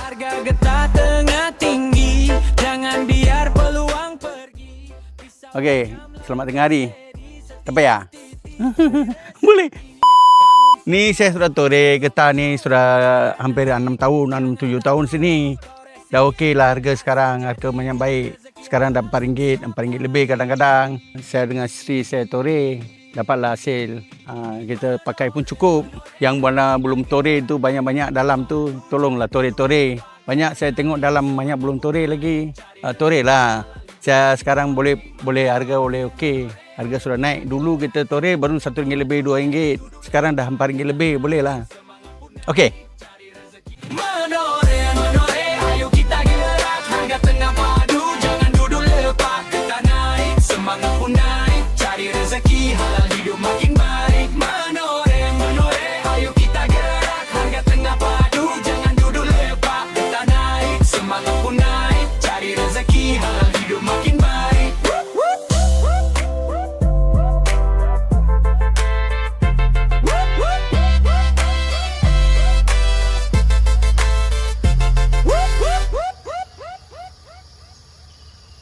Harga getah tengah tinggi, jangan biar peluang pergi. Okey, selamat tengah hari. Tak payah? Boleh. Ni saya sudah torek getah ni sudah hampir 6 tahun, 6-7 tahun sini. Dah okey lah harga sekarang, harga banyak baik. Sekarang dah RM4, RM4 lebih kadang-kadang. Saya dengan isteri saya torek, dapatlah hasil. Kita pakai pun cukup. Yang mana belum torek tu banyak-banyak dalam tu, tolonglah torek-torek. Banyak saya tengok dalam banyak belum torek lagi. Torek lah. Saya sekarang boleh harga boleh okey. Harga sudah naik. Dulu kita torek baru RM1 lebih, RM2. Sekarang dah RM4 lebih, boleh lah. Okey. Menore, ayo kita gerak. Harga tengah padu, jangan duduk lepak. Kita naik, semangat pun naik. Cari rezeki halal.